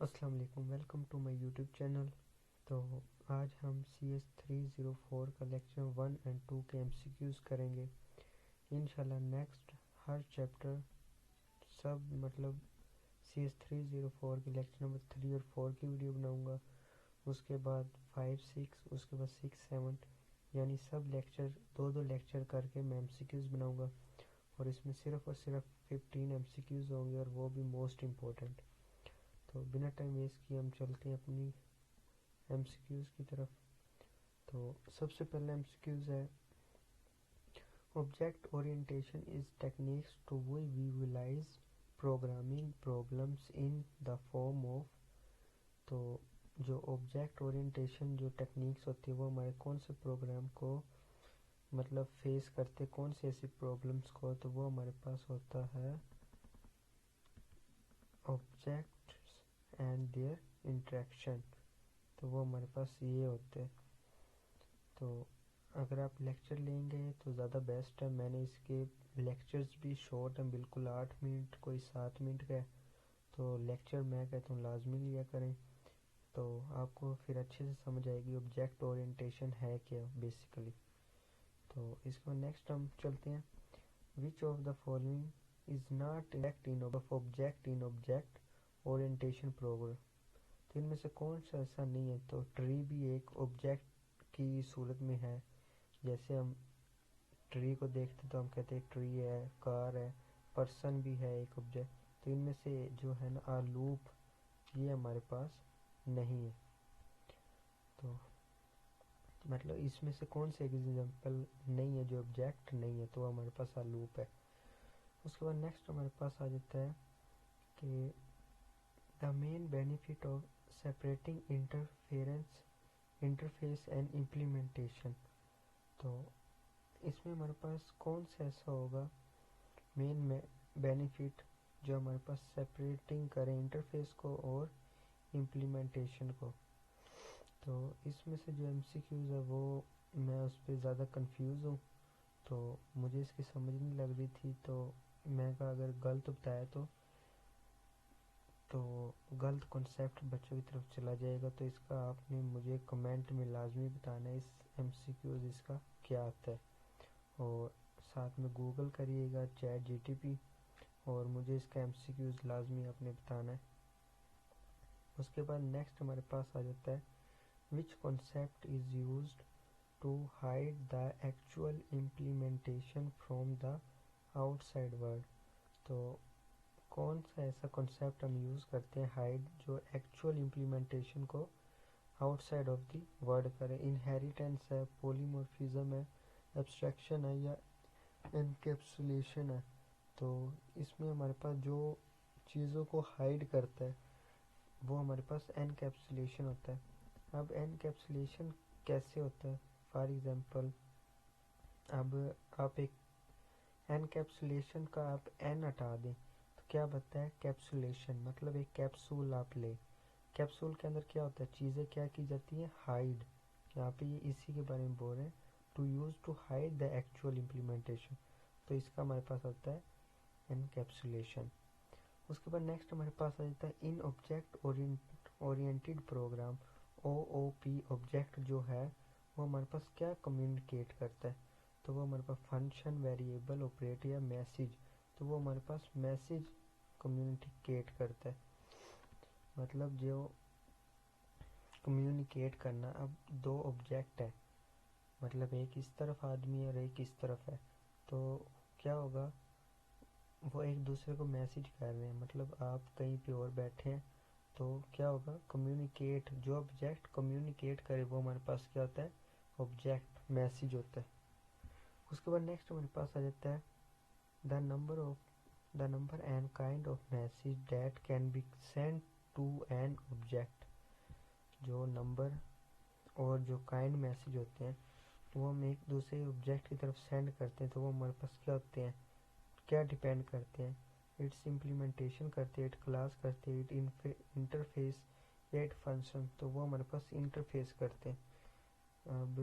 السلام علیکم، welcome to my YouTube channel. تو آج ہم CS304 کا لیکچر 1 اور 2 کے MCQs کریں گے انشاءاللہ۔ نیکسٹ ہر چیپٹر سب CS304 کے لیکچر نمبر 3 اور 4 کی ویڈیو بناؤں گا، اس کے بعد 5 6 اس کے بعد 6 7 یعنی سب لیکچر دو لیکچر کر کے میں MCQs بناؤں گا، اور اس میں صرف اور صرف 15 MCQs ہوں گے، اور وہ بھی موسٹ امپورٹنٹ۔ تو بنا ٹائم ویسٹ کیے ہم چلتے ہیں اپنی MCQs کی طرف۔ تو سب سے پہلا MCQs ہے object orientation is techniques to visualise programming problems in the form of. تو جو آبجیکٹ اورینٹیشن جو ٹیکنیکس ہوتی ہے وہ ہمارے کون سے پروگرام کو فیس کرتے، کون سی ایسی پرابلمس کو، تو وہ ہمارے پاس ہوتا ہے آبجیکٹس اینڈ دیئر انٹریکشن۔ تو وہ ہمارے پاس یہ ہوتے ہیں۔ تو اگر آپ لیکچر لیں گے تو زیادہ بیسٹ ہے۔ میں نے اس کے لیکچرز بھی شارٹ ہیں، بالکل 8 منٹ کوئی 7 منٹ کا ہے، تو لیکچر میں کہتا ہوں لازمی لیا کریں، تو آپ کو پھر اچھے سے سمجھ آئے گی آبجیکٹ اورینٹیشن ہے کیا بیسیکلی۔ تو اس کو نیکسٹ ہم چلتے ہیں۔ Which of the following is not object in object orientation program. تو ان میں سے کون سا ایسا نہیں ہے؟ تو ٹری بھی ایک آبجیکٹ کی صورت میں ہے، جیسے ہم ٹری کو دیکھتے تو ہم کہتے ہیں ٹری ہے، کار ہے، پرسن بھی ہے ایک آبجیکٹ۔ تو ان میں سے جو ہے نا لوپ، یہ ہمارے پاس نہیں ہے۔ تو اس میں سے کون سے ایگزامپل نہیں ہے جو آبجیکٹ نہیں ہے، تو ہمارے پاس لوپ ہے۔ اس کے بعد نیکسٹ ہمارے پاس آ جاتا ہے کہ the main benefit of separating interface and implementation. تو اس میں ہمارے پاس کون سا ایسا ہوگا مین بینیفٹ جو ہمارے پاس سیپریٹنگ کریں انٹرفیس کو اور امپلیمنٹیشن کو۔ تو اس میں سے جو MCQs ہے وہ میں اس پہ زیادہ کنفیوز ہوں، تو مجھے اس کی سمجھ نہیں لگ رہی تھی، تو میں کہا اگر غلط بتایا تو غلط کنسیپٹ بچوں کی طرف چلا جائے گا، تو اس کا آپ نے مجھے کمنٹ میں لازمی بتانا ہے اس MCQs اس کا کیا آتا ہے، اور ساتھ میں گوگل کریے گا ChatGPT، اور مجھے اس کا MCQs لازمی آپ نے بتانا ہے۔ اس کے بعد نیکسٹ ہمارے پاس آ جاتا ہے which concept is used to hide the actual implementation from the outside world. تو کون سا ایسا کنسیپٹ ہم یوز کرتے ہیں ہائڈ جو ایکچوئل امپلیمنٹیشن کو out side of the word کرے؟ انہیریٹنس ہے، پولیمورفزم ہے، ایبسٹریکشن ہے، یا انکیپسولیشن ہے۔ تو اس میں ہمارے پاس جو چیزوں کو ہائڈ کرتا ہے وہ ہمارے پاس انکیپسولیشن ہوتا ہے۔ اب انکیپسولیشن کیسے ہوتا ہے؟ فار ایگزامپل اب آپ ایک انکیپسولیشن کا آپ این ہٹا دیں تو کیا بنتا ہے؟ کیپسولیشن، مطلب ایک کیپسول آپ لیں، کیپسول کے اندر کیا ہوتا ہے؟ چیزیں کیا کی جاتی ہیں؟ ہائڈ۔ یہاں پہ یہ اسی کے بارے میں بول رہے ہیں، to use to hide the actual implementation. تو اس کا ہمارے پاس ہوتا ہے انکیپسولیشن۔ اس کے بعد نیکسٹ ہمارے پاس آ جاتا ہے in object oriented program, OOP object جو ہے وہ ہمارے پاس کیا کمیونیکیٹ کرتا ہے؟ تو وہ ہمارے پاس فنکشن، ویریبل، آپریٹر یا میسیج۔ تو وہ ہمارے پاس میسیج کمیونیکیٹ کرتا ہے، مطلب جو کمیونیکیٹ کرنا۔ اب دو آبجیکٹ ہے، مطلب ایک اس طرف آدمی ہے اور ایک اس طرف ہے، تو کیا ہوگا؟ وہ ایک دوسرے کو میسیج کر رہے ہیں، مطلب آپ کہیں پہ اور بیٹھے ہیں، تو کیا ہوگا؟ کمیونیکیٹ، جو آبجیکٹ کمیونیکیٹ کرے وہ ہمارے پاس کیا ہوتا ہے؟ آبجیکٹ میسیج ہوتا ہے۔ اس کے بعد نیکسٹ ہمارے پاس آ جاتا ہے the number and kind of message that can be send to an object. جو نمبر اور جو کائنڈ میسیج ہوتے ہیں وہ ہم ایک دوسرے آبجیکٹ کی طرف سینڈ کرتے ہیں، تو وہ ہمارے پاس کیا ہوتے ہیں؟ کیا ڈیپینڈ کرتے ہیں؟ اٹس امپلیمنٹیشن کرتے ہیں، اٹ کلاس کرتے ہیں، اٹ انٹرفیس یا اٹ فنکشن۔ تو وہ ہمارے پاس انٹرفیس کرتے ہیں۔ اب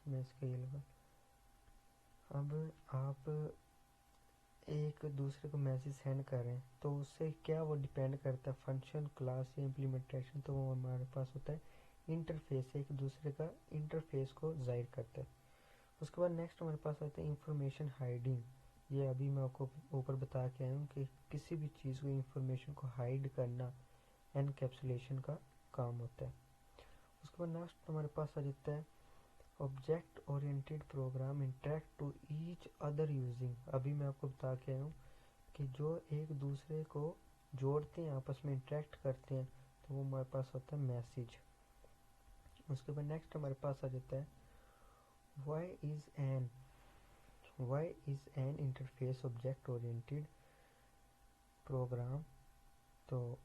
میں اس کا یہ لگا اب آپ ایک دوسرے کو میسیج سینڈ کر رہے ہیں تو اس سے کیا وہ ڈیپینڈ کرتا ہے فنکشن کلاس یا امپلیمنٹیشن، تو وہ ہمارے پاس ہوتا ہے انٹرفیس، ایک دوسرے کا انٹرفیس کو ظاہر کرتا ہے. اس کے بعد نیکسٹ ہمارے پاس آتا ہے انفارمیشن ہائڈنگ. یہ ابھی میں آپ کو اوپر بتا کے آیا ہوں کہ کسی بھی چیز کو انفارمیشن کو ہائڈ کرنا انکیپسولیشن کا کام ہوتا ہے. اس کے بعد نیکسٹ ہمارے پاس آ جاتا ہے object oriented program interact to each other using. ابھی میں آپ کو بتا کے آیا ہوں کہ جو ایک دوسرے کو جوڑتے ہیں، آپس میں انٹریکٹ کرتے ہیں، تو وہ ہمارے پاس ہوتا ہے میسیج. اس کے بعد نیکسٹ ہمارے پاس آ جاتا ہے why is an interface object oriented program. تو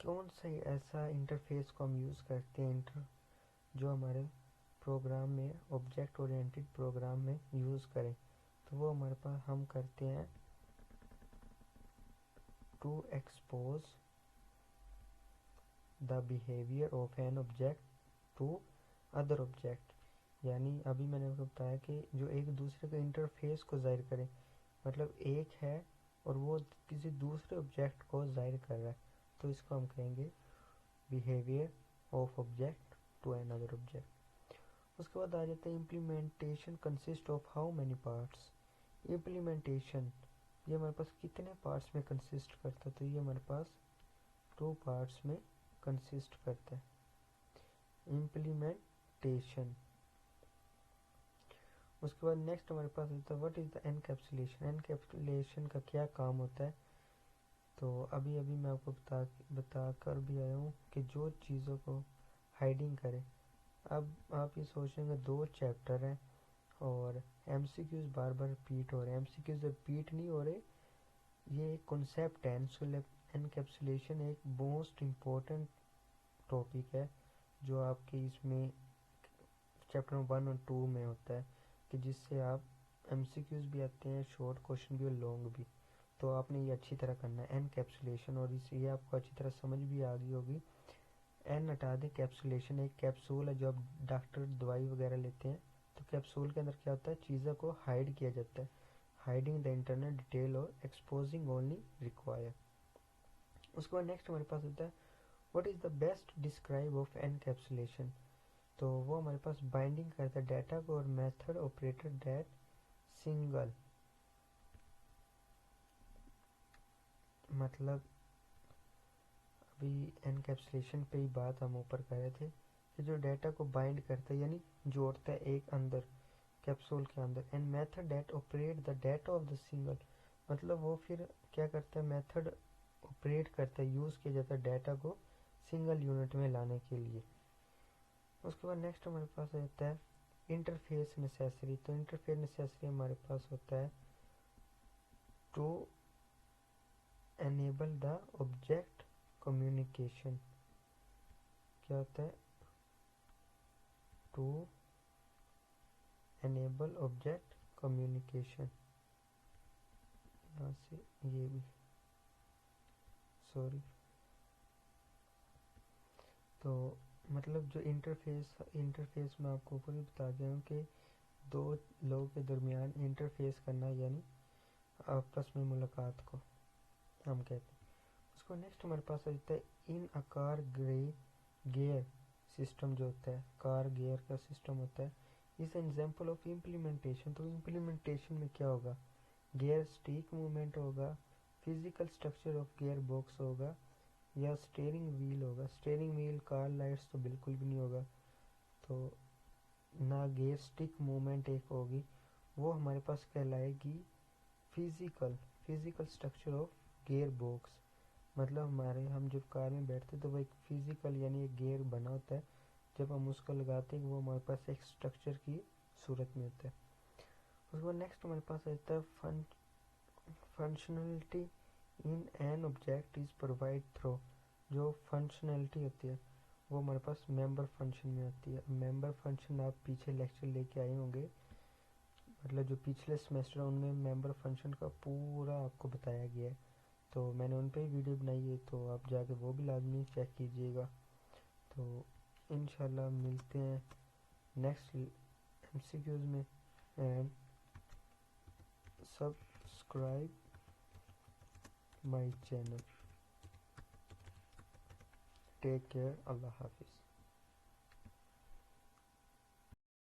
کون سا ایسا انٹرفیس کو ہم یوز کرتے ہیں جو ہمارے پروگرام میں آبجیکٹ اورینٹیڈ پروگرام میں یوز کریں، تو وہ ہمارے پاس ہم کرتے ہیں to expose the behaviour of an object to other object. یعنی ابھی میں نے آپ کو بتایا کہ جو ایک دوسرے کے انٹرفیس کو ظاہر کرے، مطلب ایک ہے اور وہ کسی دوسرے آبجیکٹ کو ظاہر کر رہا ہے، تو اس کو ہم کہیں گے behaviour of object to another object. اس کے بعد آ جاتا ہے implementation consist of how many parts. Implementation یہ ہمارے پاس کتنے پارٹس میں کنسسٹ کرتا ہے، تو یہ ہمارے پاس 2 پارٹس میں کنسسٹ کرتا ہے امپلیمنٹیشن. اس کے بعد نیکسٹ ہمارے پاس ہوتا ہے what is the encapsulation. Encapsulation کا کیا کام ہوتا ہے، تو ابھی میں آپ کو بتا کر بھی آیا ہوں کہ جو چیزوں کو ہائڈنگ کرے. اب آپ یہ سوچیں گے 2 چیپٹر ہیں اور ایم سی کیوز بار بار ریپیٹ ہو رہے ہیں. ایم سی کیوز ریپیٹ نہیں ہو رہے، یہ ایک کنسیپٹ ہے. انکیپسولیشن ایک موسٹ امپورٹنٹ ٹاپک ہے جو آپ کے اس میں چیپٹر 1 اور 2 میں ہوتا ہے، کہ جس سے آپ ایم سی کیوز بھی آتے ہیں، شارٹ کوشچن بھی اور لانگ بھی. تو آپ نے یہ اچھی طرح کرنا ہے انکیپسولیشن، اور اس یہ آپ کو اچھی طرح سمجھ بھی آ گئی ہوگی. این ہٹا دیں. کیپسولیشن ایک کیپسول ہے جو آپ ڈاکٹر دوائی وغیرہ لیتے ہیں، تو کیپسول کے اندر کیا ہوتا ہے، چیزوں کو ہائڈ کیا جاتا ہے. ہائڈنگ دا انٹرنل ڈیٹیل اور ایکسپوزنگ اونلی ریکوائر. اس کے بعد نیکسٹ ہمارے پاس ہوتا ہے what is the best describe of encapsulation. تو وہ ہمارے پاس بائنڈنگ کرتا ہے ڈیٹا کو اور میتھڈ آپریٹر ڈیٹ سنگل. مطلب ابھی انکیپسولیشن پہ ہی بات ہم اوپر کر رہے تھے کہ جو ڈیٹا کو بائنڈ کرتا ہے یعنی جوڑتا ہے ایک اندر کیپسول کے اندر. And method that operate the data of the single. مطلب وہ پھر کیا کرتا ہے، میتھڈ آپریٹ کرتا ہے، یوز کیا جاتا ہے ڈیٹا کو سنگل یونٹ میں لانے کے لیے. اس کے بعد نیکسٹ ہمارے پاس آ جاتا ہے انٹرفیس نیسیسری. تو انٹرفیس نیسیسری ہمارے پاس ہوتا ہے to enable the object communication. کیا ہوتا ہے، ٹو انیبل آبجیکٹ کمیونیکیشن. یہاں سے یہ بھی سوری. تو مطلب جو انٹرفیس میں آپ کو اوپر بھی بتا دیا ہوں کہ 2 لوگوں کے درمیان انٹرفیس کرنا یعنی آپس میں ملاقات کو ہم کہتے ہیں. اس کو نیکسٹ ہمارے پاس آ جاتا ہے ان اکار گیئر سسٹم. جو ہوتا ہے کار گیئر کا سسٹم ہوتا ہے اس ایگزامپل آف امپلیمنٹیشن. تو امپلیمنٹیشن میں کیا ہوگا، گیئر اسٹیک موومنٹ ہوگا، physical structure of gear box ہوگا، یا اسٹیئرنگ ویل ہوگا. اسٹیئرنگ ویل کار لائٹس تو بالکل بھی نہیں ہوگا. تو نہ گیئر اسٹک موومنٹ ایک ہوگی، وہ ہمارے پاس کہلائے گی physical structure of gear box. مطلب ہم جب کار میں بیٹھتے تو وہ ایک فزیکل یعنی ایک گیئر بنا ہوتا ہے، جب ہم اس کو لگاتے ہیں وہ ہمارے پاس ایک اسٹرکچر کی صورت میں ہوتا ہے. اس کے بعد نیکسٹ ہمارے پاس آتا ہے functionality in an object is provide through. جو فنکشنلٹی ہوتی ہے وہ ہمارے پاس ممبر فنکشن میں ہوتی ہے. ممبر فنکشن آپ پیچھے لیکچر لے کے آئے ہوں گے، مطلب جو پچھلے سیمیسٹر ان میں ممبر فنکشن کا پورا آپ کو بتایا گیا ہے. تو میں نے ان پہ ہی ویڈیو بنائی ہے، تو آپ جا کے وہ بھی لازمی چیک کیجیے گا. تو انشاءاللہ ملتے ہیں نیکسٹ ایم سی کیوز میں. And subscribe my channel. Take care. Allah Hafiz.